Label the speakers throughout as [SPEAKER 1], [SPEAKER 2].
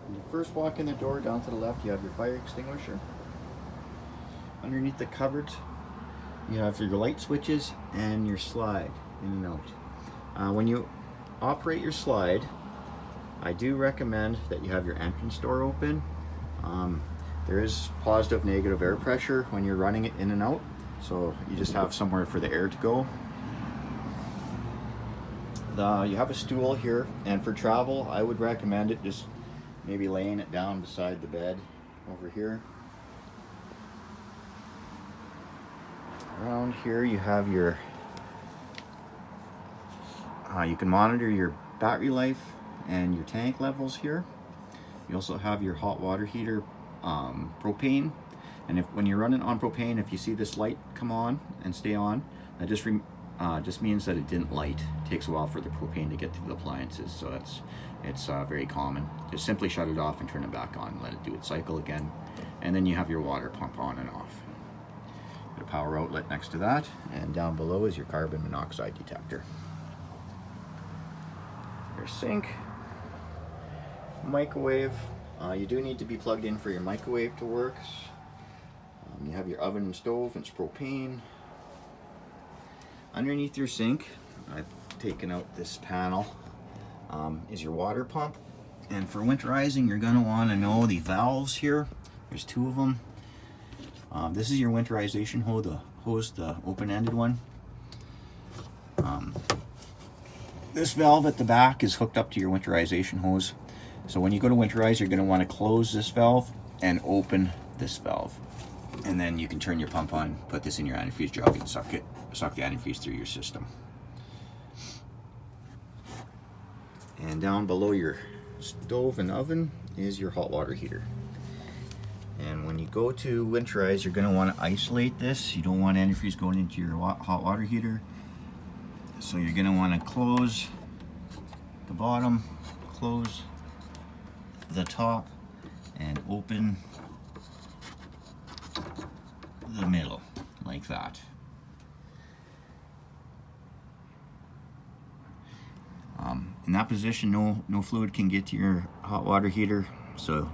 [SPEAKER 1] When you first walk in the door, down to the left, you have your fire extinguisher. Underneath the cupboards, you have your light switches and your slide in and out. When you operate your slide, I do recommend that you have your entrance door open. There is positive, negative air pressure when you're running it in and out, so you just have somewhere for the air to go. You have a stool here, and for travel, I would recommend it just maybe laying it down beside the bed over here. Around here you have your, you can monitor your battery life and your tank levels here. You also have your hot water heater propane, and when you're running on propane, if you see this light come on and stay on, that just means that it didn't light. It takes a while for the propane to get to the appliances, so it's very common. Just simply shut it off and turn it back on, let it do its cycle again, and then you have your water pump on and off. The power outlet next to that, and down below is your carbon monoxide detector. Your sink, microwave. You do need to be plugged in for your microwave to work. You have your oven and stove, and it's propane. Underneath your sink, I've taken out this panel, is your water pump. And for winterizing, you're going to want to know the valves here. There's two of them. This is your winterization hose, the open-ended one. This valve at the back is hooked up to your winterization hose. So when you go to winterize, you're going to want to close this valve and open this valve. And then you can turn your pump on, put this in your antifreeze jug, and suck the antifreeze through your system. And down below your stove and oven is your hot water heater. And when you go to winterize, you're going to want to isolate this. You don't want antifreeze going into your hot water heater. So you're going to want to close the bottom, close the top, and open the middle like that. In that position, no fluid can get to your hot water heater, so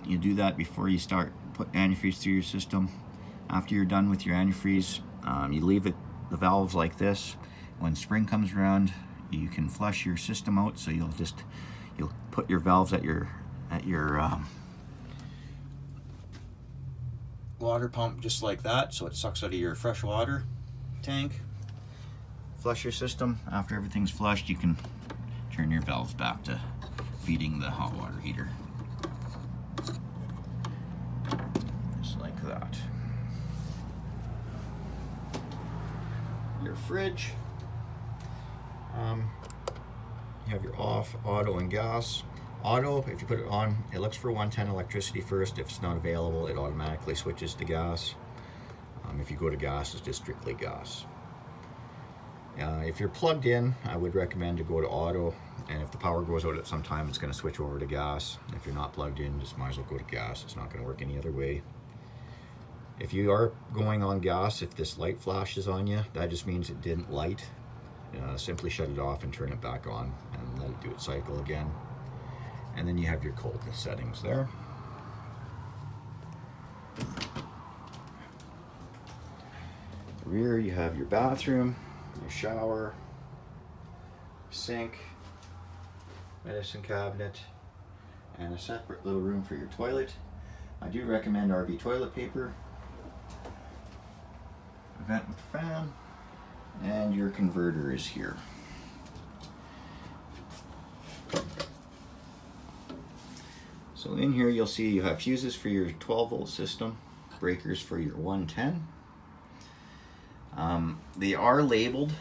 [SPEAKER 1] you do that before you start putting antifreeze through your system. After you're done with your antifreeze, you leave the valves like this. When spring comes around, you can flush your system out, so you'll put your valves at your water pump just like that, so it sucks out of your fresh water tank. Flush your system. After everything's flushed, you can turn your valves back to feeding the hot water heater. Just like that. Your fridge. You have your off, auto, and gas. Auto, if you put it on, it looks for 110 electricity first. If it's not available, it automatically switches to gas. If you go to gas, it's just strictly gas. If you're plugged in, I would recommend to go to auto, and if the power goes out at some time, it's going to switch over to gas. If you're not plugged in, just might as well go to gas. It's not going to work any other way. If you are going on gas, if this light flashes on you, that just means it didn't light. Simply shut it off and turn it back on and let it do its cycle again. And then you have your coldness settings there. The rear, you have your bathroom, your shower, sink, medicine cabinet, and a separate little room for your toilet. I do recommend RV toilet paper, a vent with fan, and your converter is here. So in here you'll see you have fuses for your 12-volt system, breakers for your 110. They are labeled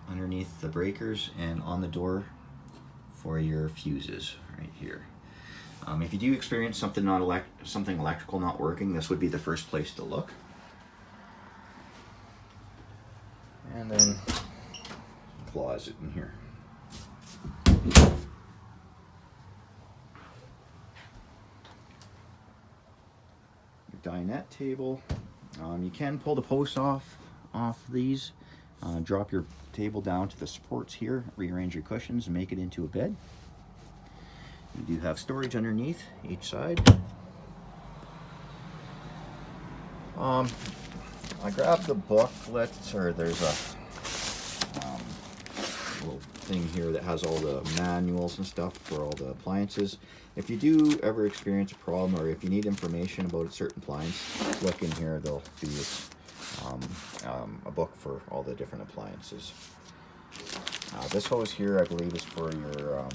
[SPEAKER 1] underneath the breakers and on the door for your fuses right here. If you do experience something electrical not working, this would be the first place to look. And then closet in here. Your dinette table. You can pull the posts off these. Drop your table down to the supports here, rearrange your cushions, and make it into a bed. You do have storage underneath each side. I grabbed the booklet, or there's a little thing here that has all the manuals and stuff for all the appliances. If you do ever experience a problem, or if you need information about a certain appliance, look in here. They'll do a book for all the different appliances. This hose here, I believe, is for your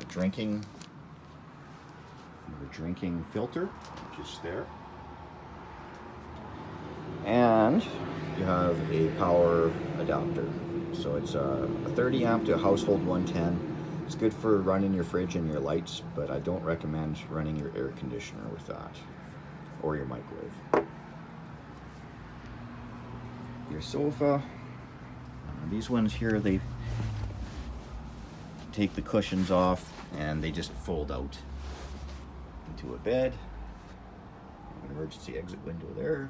[SPEAKER 1] drinking filter, which is there. And you have a power adapter. So it's a 30 amp to a household 110. It's good for running your fridge and your lights, but I don't recommend running your air conditioner with that, or your microwave. Your sofa. These ones here, they take the cushions off and they just fold out into a bed. An emergency exit window there.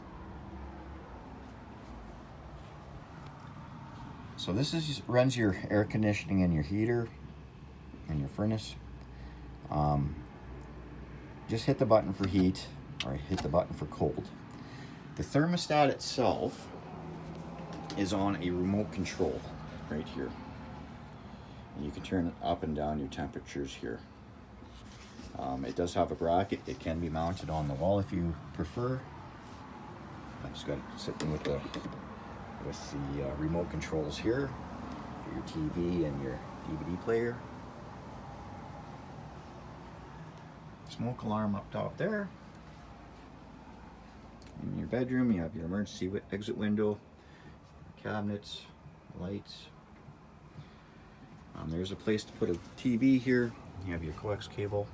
[SPEAKER 1] So this runs your air conditioning and your heater and your furnace. Just hit the button for heat, or hit the button for cold. The thermostat itself is on a remote control right here. And you can turn it up and down your temperatures here. It does have a bracket. It can be mounted on the wall if you prefer. I just got it sitting with the remote controls here for your TV and your DVD player. Smoke alarm up top there. In your bedroom, you have your emergency exit window, cabinets, lights. There's a place to put a TV here. You have your coax cable.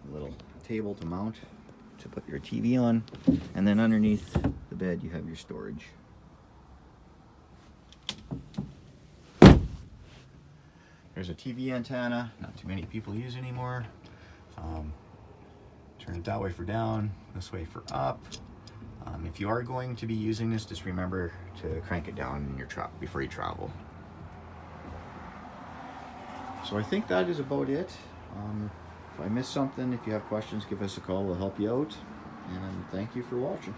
[SPEAKER 1] A little table to mount to put your TV on, and then underneath the bed you have your storage. There's a TV antenna, not too many people use anymore. Turn it that way for down, this way for up. If you are going to be using this, just remember to crank it down in your truck before you travel. So I think that is about it. If I missed something, if you have questions, give us a call. We'll help you out. And thank you for watching.